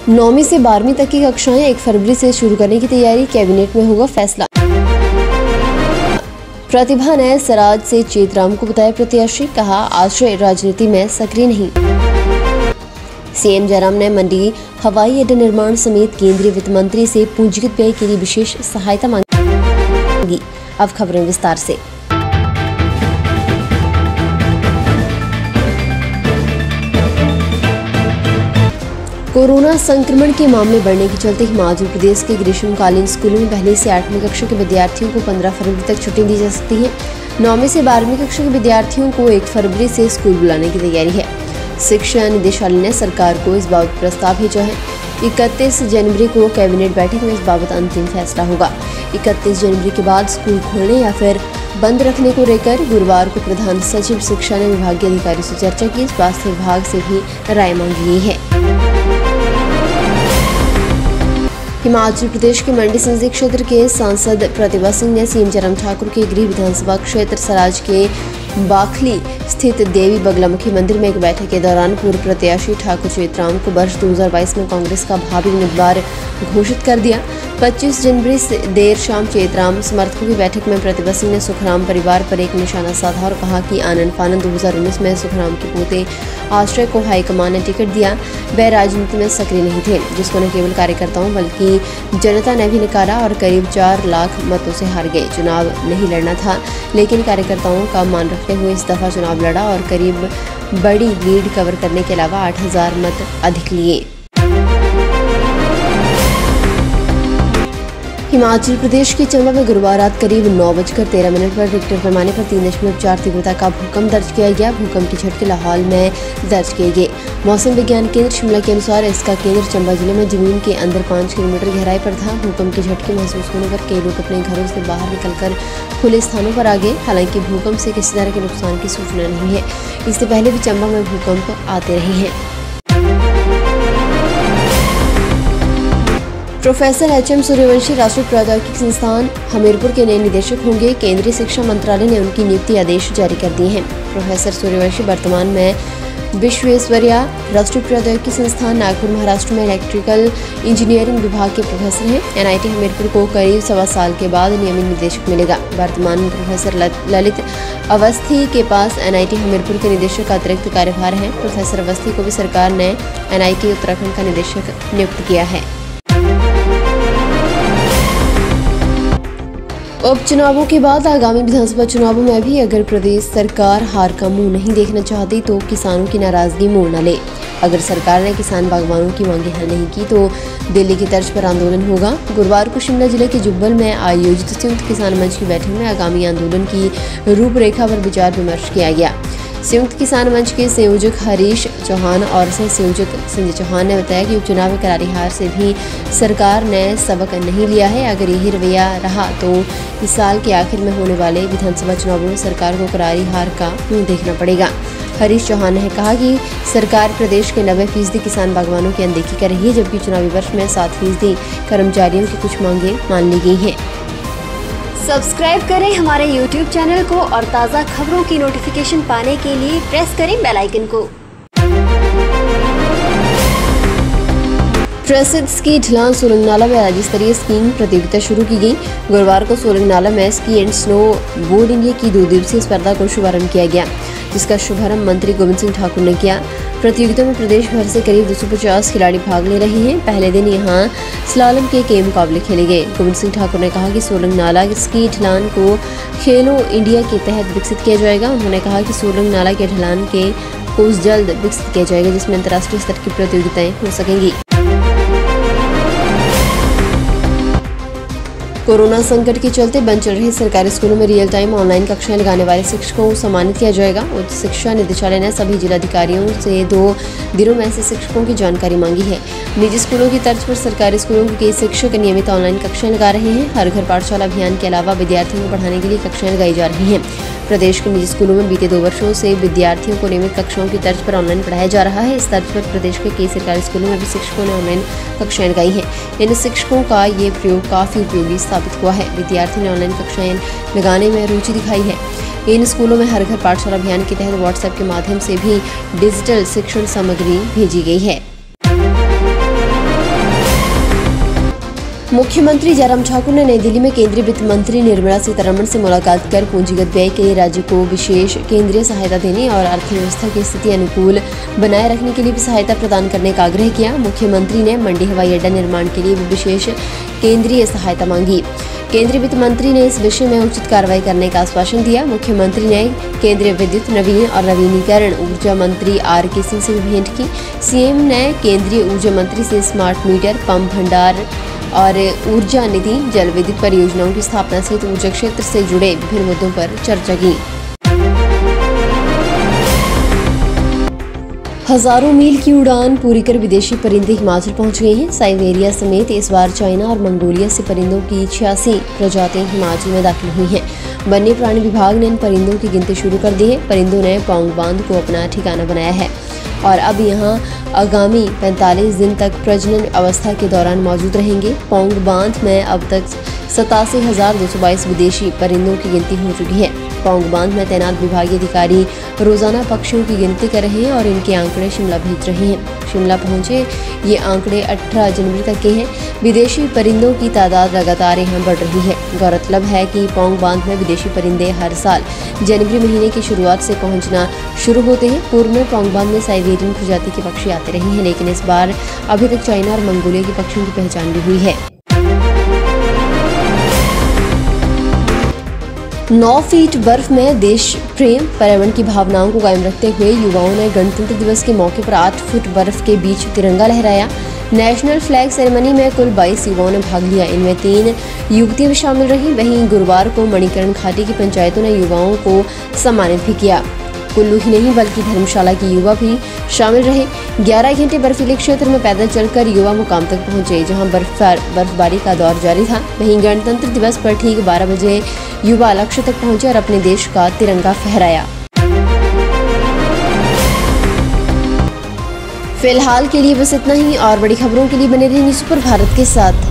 9वीं से 12वीं तक की कक्षाएं 1 फरवरी से शुरू करने की तैयारी, कैबिनेट में होगा फैसला। प्रतिभा ने सराज से चेतराम को बताया प्रत्याशी, कहा आश्रय राजनीति में सक्रिय नहीं। सीएम जयराम ने मंडी हवाई अड्डा निर्माण समेत केंद्रीय वित्त मंत्री से पूंजीगत व्यय के लिए विशेष सहायता मांगी। अब खबरें विस्तार से। कोरोना संक्रमण के मामले बढ़ने के चलते हिमाचल प्रदेश के ग्रीष्मकालीन स्कूलों में पहली से 8वीं कक्षा के विद्यार्थियों को 15 फरवरी तक छुट्टी दी जा सकती है। 9वीं से 12वीं कक्षा के विद्यार्थियों को 1 फरवरी से स्कूल बुलाने की तैयारी है। शिक्षा निदेशालय ने सरकार को इस बाबत प्रस्ताव भेजा है। 31 जनवरी को कैबिनेट बैठक में इस बाबत अंतिम फैसला होगा। 31 जनवरी के बाद स्कूल खोलने या फिर बंद रखने को लेकर गुरुवार को प्रधान सचिव शिक्षा ने विभागीय अधिकारियों से चर्चा की। स्वास्थ्य विभाग से भी राय मांगी गई है। हिमाचल प्रदेश के मंडी संसदीय क्षेत्र के सांसद प्रतिभा सिंह ने सीएम जयराम ठाकुर के गृह विधानसभा क्षेत्र सराज के बाखली स्थित देवी बगलामुखी मंदिर में एक बैठक के दौरान पूर्व प्रत्याशी ठाकुर चेतराम को वर्ष 2022 में कांग्रेस का भावी उम्मीदवार घोषित कर दिया। 25 जनवरी से देर शाम चेतराम समर्थकों की बैठक में प्रतिभा सिंह ने सुखराम परिवार पर एक निशाना साधा और कहा कि आनंद फानंद 2019 में सुखराम के पोते आश्रय को हाईकमान ने टिकट दिया। वह राजनीति में सक्रिय नहीं थे, जिसको न केवल कार्यकर्ताओं बल्कि जनता ने भी नकारा और करीब 4 लाख मतों से हार गए। चुनाव नहीं लड़ना था, लेकिन कार्यकर्ताओं का मान रखते हुए इस दफा चुनाव लड़ा और करीब बड़ी लीड कवर करने के अलावा 8000 मत अधिक लिए। हिमाचल प्रदेश के चंबा में गुरुवार रात करीब 9:13 पर रिक्टर पैमाने पर 3.4 तीव्रता का भूकंप दर्ज किया गया। भूकंप के झटके लाहौल में दर्ज किए गए। मौसम विज्ञान केंद्र शिमला के अनुसार इसका केंद्र चंबा जिले में जमीन के अंदर 5 किलोमीटर गहराई पर था। भूकंप के झटके महसूस होने पर कई लोग अपने घरों से बाहर निकलकर खुले स्थानों पर आ गए। हालांकि भूकंप से किसी तरह के नुकसान की सूचना नहीं है। इससे पहले भी चंबा में भूकंप आते रहे हैं। प्रोफेसर HM सूर्यवंशी राष्ट्रीय प्रौद्योगिकी संस्थान हमीरपुर के नए निदेशक होंगे। केंद्रीय शिक्षा मंत्रालय ने उनकी नियुक्ति आदेश जारी कर दिए हैं। प्रोफेसर सूर्यवंशी वर्तमान में विश्वेश्वरैया राष्ट्रीय प्रौद्योगिकी संस्थान नागपुर महाराष्ट्र में इलेक्ट्रिकल इंजीनियरिंग विभाग के प्रोफेसर हैं। NIT हमीरपुर को करीब 1.25 साल के बाद नियमित निदेशक मिलेगा। वर्तमान में प्रोफेसर ललित अवस्थी के पास NIT हमीरपुर के निदेशक का अतिरिक्त कार्यभार है। प्रोफेसर अवस्थी को भी सरकार ने NIT उत्तराखंड का निदेशक नियुक्त किया है। उपचुनावों के बाद आगामी विधानसभा चुनावों में भी अगर प्रदेश सरकार हार का मुंह नहीं देखना चाहती तो किसानों की नाराजगी मोड़ न ले। अगर सरकार ने किसान बागवानों की मांगें हल नहीं की तो दिल्ली की तर्ज पर आंदोलन होगा। गुरुवार को शिमला जिले के जुब्बल में आयोजित संयुक्त किसान मंच की बैठक में आगामी आंदोलन की रूपरेखा पर विचार विमर्श किया गया। संयुक्त किसान मंच के संयोजक हरीश चौहान और सह संयोजक संजय चौहान ने बताया कि उपचुनाव में करारी हार से भी सरकार ने सबक नहीं लिया है। अगर यही रवैया रहा तो इस साल के आखिर में होने वाले विधानसभा चुनावों में सरकार को करारी हार का मुंह देखना पड़ेगा। हरीश चौहान ने कहा कि सरकार प्रदेश के 90% किसान बागवानों की अनदेखी कर रही है, जबकि चुनावी वर्ष में 7% कर्मचारियों की कुछ मांगें मान ली गई हैं। सब्सक्राइब करें हमारे YouTube चैनल को और ताज़ा खबरों की नोटिफिकेशन पाने के लिए प्रेस करें बेल आइकन को। प्रसिद्ध स्की ढलान सोलंग नाला में राज्य स्तरीय स्कीइंग प्रतियोगिता शुरू की गई। गुरुवार को सोलंग नाला में ski and snow board India की 2 दिवसीय स्पर्धा को शुभारंभ किया गया, जिसका शुभारंभ मंत्री गोविंद सिंह ठाकुर ने किया। प्रतियोगिता में प्रदेश भर से करीब 250 खिलाड़ी भाग ले रहे हैं। पहले दिन यहां स्लालम के कई मुकाबले खेले गए। गोविंद सिंह ठाकुर ने कहा कि सोलंग नाला स्की ढलान को खेलो इंडिया के तहत विकसित किया जाएगा। उन्होंने कहा कि सोलंग नाला के ढलान के कोर्स जल्द विकसित किया जाएगा, जिसमें अंतर्राष्ट्रीय स्तर की प्रतियोगिताएं हो सकेंगी। कोरोना संकट के चलते बंद चल रहे सरकारी स्कूलों में रियल टाइम ऑनलाइन कक्षाएं लगाने वाले शिक्षकों को सम्मानित किया जाएगा। उच्च शिक्षा निदेशालय ने सभी जिलाधिकारियों से 2 दिनों में ऐसे शिक्षकों की जानकारी मांगी है। निजी स्कूलों की तर्ज पर सरकारी स्कूलों के कई शिक्षक नियमित ऑनलाइन कक्षाएं लगा रहे हैं। हर घर पाठशाला अभियान के अलावा विद्यार्थियों को पढ़ाने के लिए कक्षाएं लगाई जा रही हैं। प्रदेश के निजी स्कूलों में बीते 2 वर्षों से विद्यार्थियों को नियमित कक्षाओं की तर्ज पर ऑनलाइन पढ़ाया जा रहा है। इस तर्ज पर प्रदेश के कई सरकारी स्कूलों में भी शिक्षकों ने ऑनलाइन कक्षाएं लगाई हैं। इन शिक्षकों का ये प्रयोग काफी उपयोगी साबित हुआ है। विद्यार्थियों ने ऑनलाइन कक्षाएं लगाने में रुचि दिखाई है। इन स्कूलों में हर घर पाठशाला अभियान के तहत व्हाट्सएप के माध्यम से भी डिजिटल शिक्षण सामग्री भेजी गई है। मुख्यमंत्री जयराम ठाकुर ने नई दिल्ली में केंद्रीय वित्त मंत्री निर्मला सीतारमण से मुलाकात कर पूंजीगत व्यय के लिए राज्य को विशेष केंद्रीय सहायता देने और अर्थव्यवस्था की स्थिति अनुकूल बनाए रखने के लिए भी सहायता प्रदान करने का आग्रह किया। मुख्यमंत्री ने मंडी हवाई अड्डा निर्माण के लिए भी विशेष केंद्रीय सहायता मांगी। केंद्रीय वित्त मंत्री ने इस विषय में उचित कार्रवाई करने का आश्वासन दिया। मुख्यमंत्री ने केंद्रीय विद्युत, नवीन और नवीनीकरण ऊर्जा मंत्री आर.के. सिंह से भी भेंट की। सीएम ने केंद्रीय ऊर्जा मंत्री से स्मार्ट मीटर, पंप भंडार और ऊर्जा निधि, जल विद्युत परियोजनाओं की स्थापना सहित ऊर्जा क्षेत्र से जुड़े विभिन्न मुद्दों पर चर्चा की। हजारों मील की उड़ान पूरी कर विदेशी परिंदे हिमाचल पहुंच गए हैं। साइबेरिया समेत इस बार चाइना और मंगोलिया से परिंदों की 86 प्रजातियां हिमाचल में दाखिल हुई हैं। वन्य प्राणी विभाग ने इन परिंदों की गिनती शुरू कर दी है। परिंदों ने पौंग बांध को अपना ठिकाना बनाया है और अब यहां आगामी 45 दिन तक प्रजनन अवस्था के दौरान मौजूद रहेंगे। पौंग बांध में अब तक 87,222 विदेशी परिंदों की गिनती हो चुकी है। पौंग बांध में तैनात विभागीय अधिकारी रोजाना पक्षियों की गिनती कर रहे हैं और इनके आंकड़े शिमला भेज रहे हैं। शिमला पहुंचे ये आंकड़े 18 जनवरी तक के हैं। विदेशी परिंदों की तादाद लगातार यहां बढ़ रही है। गौरतलब है कि पौंग बांध में विदेशी परिंदे हर साल जनवरी महीने की शुरुआत से पहुंचना शुरू होते हैं। पूर्व में पौंग बांध में साइबेरियन प्रजाति के पक्षी आते रहे हैं, लेकिन इस बार अभी तक चाइना और मंगोलिया के पक्षियों की पहचान भी हुई है। 9 फीट बर्फ में देश प्रेम, पर्यावरण की भावनाओं को कायम रखते हुए युवाओं ने गणतंत्र दिवस के मौके पर 8 फुट बर्फ के बीच तिरंगा लहराया। नेशनल फ्लैग सेरेमनी में कुल 22 युवाओं ने भाग लिया। इनमें 3 युवतियां भी शामिल रहीं। वहीं गुरुवार को मणिकरण घाटी की पंचायतों ने युवाओं को सम्मानित भी किया। कुल्लू ही नहीं बल्कि धर्मशाला के युवा भी शामिल रहे। 11 घंटे बर्फीले क्षेत्र में पैदल चलकर युवा मुकाम तक पहुंचे, जहां बर्फबारी का दौर जारी था। वहीं गणतंत्र दिवस पर ठीक 12 बजे युवा लक्ष्य तक पहुंचे और अपने देश का तिरंगा फहराया। फिलहाल के लिए बस इतना ही और बड़ी खबरों के लिए बने रहिए न्यूज़ सुपर भारत के साथ।